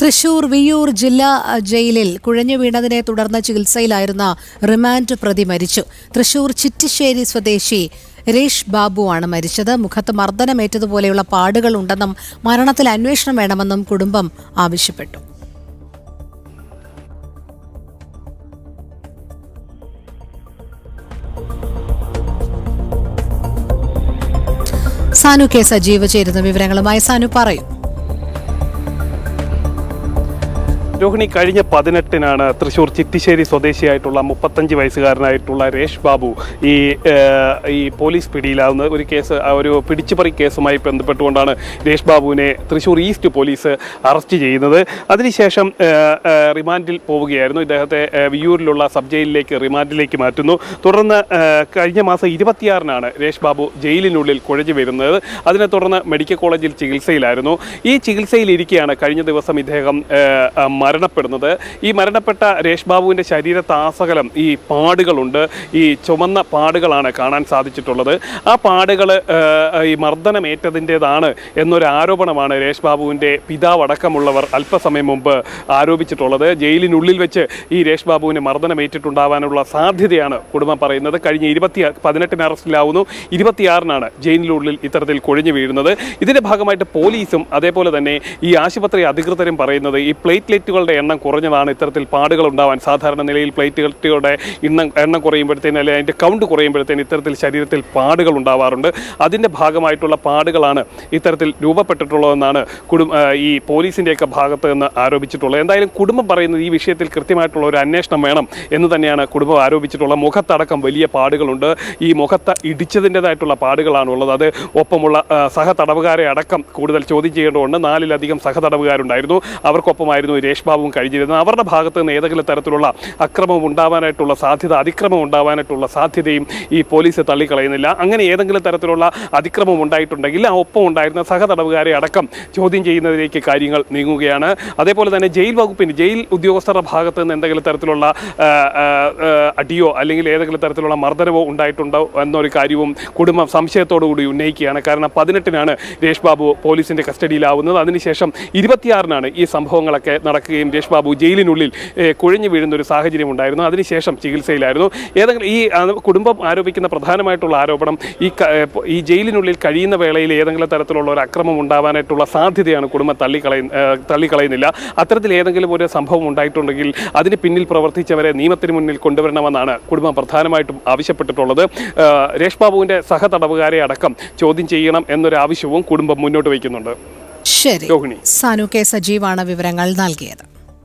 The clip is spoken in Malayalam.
തൃശൂർ വിയ്യൂർ ജില്ലാ ജയിലിൽ കുഴഞ്ഞു വീണതിനെ തുടർന്ന് ചികിത്സയിലായിരുന്ന റിമാൻഡ് പ്രതി മരിച്ചു. തൃശൂർ ചിറ്റിശ്ശേരി സ്വദേശി രേഷ് ബാബുവാണ് മരിച്ചത്. മുഖത്ത് മർദ്ദനമേറ്റതുപോലെയുള്ള പാടുകൾ ഉണ്ടെന്നും മരണത്തിൽ അന്വേഷണം വേണമെന്നും കുടുംബം ആവശ്യപ്പെട്ടു. സാനു കെ സജീവ് ചേരുന്ന വിവരങ്ങളുമായി. സാനു, പറയൂ. രോഹിണി, കഴിഞ്ഞ 18-നാണ് തൃശൂർ ചിറ്റിശ്ശേരി സ്വദേശിയായിട്ടുള്ള 35 വയസ്സുകാരനായിട്ടുള്ള രേഷ് ബാബു ഈ പോലീസ് പിടിയിലാവുന്ന ഒരു പിടിച്ചുപറി കേസുമായി ബന്ധപ്പെട്ടുകൊണ്ടാണ് രേഷ് ബാബുവിനെ തൃശൂർ ഈസ്റ്റ് പോലീസ് അറസ്റ്റ് ചെയ്യുന്നത്. അതിനുശേഷം റിമാൻഡിൽ പോവുകയായിരുന്നു. ഇദ്ദേഹത്തെ വിയ്യൂരിലുള്ള സബ് ജയിലിലേക്ക് റിമാൻഡിലേക്ക് മാറ്റുന്നു. തുടർന്ന് കഴിഞ്ഞ മാസം 26-നാണ് രേഷ് ബാബു ജയിലിനുള്ളിൽ കുഴഞ്ഞു വരുന്നത്. അതിനെ തുടർന്ന് മെഡിക്കൽ കോളേജിൽ ചികിത്സയിലായിരുന്നു. ഈ ചികിത്സയിലിരിക്കെയാണ് കഴിഞ്ഞ ദിവസം ഇദ്ദേഹം മരണപ്പെടുന്നത്. ഈ മരണപ്പെട്ട രേഷ് ബാബുവിൻ്റെ ശരീരത്താസകലം ഈ പാടുകളുണ്ട്. ഈ ചുമന്ന പാടുകളാണ് കാണാൻ സാധിച്ചിട്ടുള്ളത്. ആ പാടുകൾ ഈ മർദ്ദനമേറ്റതിൻ്റെതാണ് എന്നൊരു ആരോപണമാണ് രേഷ് ബാബുവിൻ്റെ പിതാവടക്കമുള്ളവർ അല്പസമയം മുമ്പ് ആരോപിച്ചിട്ടുള്ളത്. ജയിലിനുള്ളിൽ വെച്ച് ഈ രേഷ് ബാബുവിന് മർദ്ദനമേറ്റിട്ടുണ്ടാവാനുള്ള സാധ്യതയാണ് കുടുംബം പറയുന്നത്. കഴിഞ്ഞ 18-ന് അറസ്റ്റിലാവുന്നു. 26-നാണ് ജയിലിനുള്ളിൽ ഇത്തരത്തിൽ കുഴഞ്ഞു വീഴുന്നത്. ഇതിൻ്റെ ഭാഗമായിട്ട് പോലീസും അതേപോലെ തന്നെ ഈ ആശുപത്രി അധികൃതരും പറയുന്നത് ഈ പ്ലേറ്റ്ലെറ്റുകളുടെ എണ്ണം കുറഞ്ഞതാണ് ഇത്തരത്തിൽ പാടുകൾ ഉണ്ടാവാൻ. സാധാരണ നിലയിൽ പ്ലേറ്റ്ലെറ്റുകളുടെ എണ്ണം കുറയുമ്പോഴത്തേന് അല്ലെങ്കിൽ അതിൻ്റെ കൗണ്ട് കുറയുമ്പോഴത്തേന് ഇത്തരത്തിൽ ശരീരത്തിൽ പാടുകൾ ഉണ്ടാവാറുണ്ട്. അതിൻ്റെ ഭാഗമായിട്ടുള്ള പാടുകളാണ് ഇത്തരത്തിൽ രൂപപ്പെട്ടിട്ടുള്ളതെന്നാണ് ഈ പോലീസിൻ്റെയൊക്കെ ഭാഗത്ത് നിന്ന് ആരോപിച്ചിട്ടുള്ളത്. എന്തായാലും കുടുംബം പറയുന്നത് ഈ വിഷയത്തിൽ കൃത്യമായിട്ടുള്ള ഒരു അന്വേഷണം വേണം എന്ന് തന്നെയാണ് കുടുംബം ആരോപിച്ചിട്ടുള്ളത്. മുഖത്തടക്കം വലിയ പാടുകളുണ്ട്. ഈ മുഖത്ത് ഇടിച്ചതിൻ്റെതായിട്ടുള്ള പാടുകളാണുള്ളത്. അത് ഒപ്പമുള്ള സഹതടവുകാരെ അടക്കം കൂടുതൽ ചോദ്യം ചെയ്യേണ്ടതുണ്ട്. 4-ലധികം സഹതടവുകാരുണ്ടായിരുന്നു. അവർക്കൊപ്പമായിരുന്നു രേഷ് ബാബുവും കഴിഞ്ഞിരുന്നത്. അവരുടെ ഭാഗത്ത് നിന്ന് ഏതെങ്കിലും തരത്തിലുള്ള അക്രമം ഉണ്ടാവാനായിട്ടുള്ള സാധ്യത, അതിക്രമം ഉണ്ടാവാനായിട്ടുള്ള സാധ്യതയും ഈ പോലീസ് തള്ളിക്കളയുന്നില്ല. അങ്ങനെ ഏതെങ്കിലും തരത്തിലുള്ള അതിക്രമം ഉണ്ടായിട്ടുണ്ടെങ്കിൽ ആ ഒപ്പം ഉണ്ടായിരുന്ന സഹതടവുകാരെ അടക്കം ചോദ്യം ചെയ്യുന്നതിലേക്ക് കാര്യങ്ങൾ നീങ്ങുകയാണ്. അതേപോലെ തന്നെ ജയിൽ ഉദ്യോഗസ്ഥരുടെ ഭാഗത്ത് നിന്ന് എന്തെങ്കിലും തരത്തിലുള്ള അടിയോ അല്ലെങ്കിൽ ഏതെങ്കിലും തരത്തിലുള്ള മർദ്ദനമോ ഉണ്ടായിട്ടുണ്ടോ എന്നൊരു കാര്യവും കുടുംബം സംശയത്തോടുകൂടി ഉന്നയിക്കുകയാണ്. കാരണം 18-നാണ് രേഷ് ബാബു പോലീസിൻ്റെ കസ്റ്റഡിയിലാവുന്നത്. അതിനുശേഷം 26-നാണ് ഈ സംഭവങ്ങളൊക്കെ നടക്കുകയും രേഷ് ബാബു ജയിലിനുള്ളിൽ കുഴഞ്ഞു വീഴുന്ന ഒരു സാഹചര്യം ഉണ്ടായിരുന്നു. അതിനുശേഷം ചികിത്സയിലായിരുന്നു. ഈ കുടുംബം ആരോപിക്കുന്ന പ്രധാനമായിട്ടുള്ള ആരോപണം ഈ ജയിലിനുള്ളിൽ കഴിയുന്ന വേളയിൽ ഏതെങ്കിലും തരത്തിലുള്ള ഒരു അക്രമം ഉണ്ടാവാനായിട്ടുള്ള സാധ്യതയാണ് കുടുംബം തള്ളിക്കളയുന്നില്ല. അത്തരത്തിൽ ഏതെങ്കിലും ഒരു സംഭവം ഉണ്ടായിട്ടുണ്ടെങ്കിൽ അതിന് പിന്നിൽ പ്രവർത്തിച്ചവരെ നിയമത്തിന് മുന്നിൽ കൊണ്ടുവരണമെന്നാണ് കുടുംബം പ്രധാനമായിട്ടും ആവശ്യപ്പെട്ടിട്ടുള്ളത്. രേഷ് ബാബുവിൻ്റെ സഹതടവുകാരെ അടക്കം ചോദ്യം ചെയ്യണം എന്നൊരു ആവശ്യവും കുടുംബം മുന്നോട്ട് വയ്ക്കുന്നുണ്ട്. ശരി, സാനു കെ സജീവാണ് വിവരങ്ങൾ നൽകിയത്.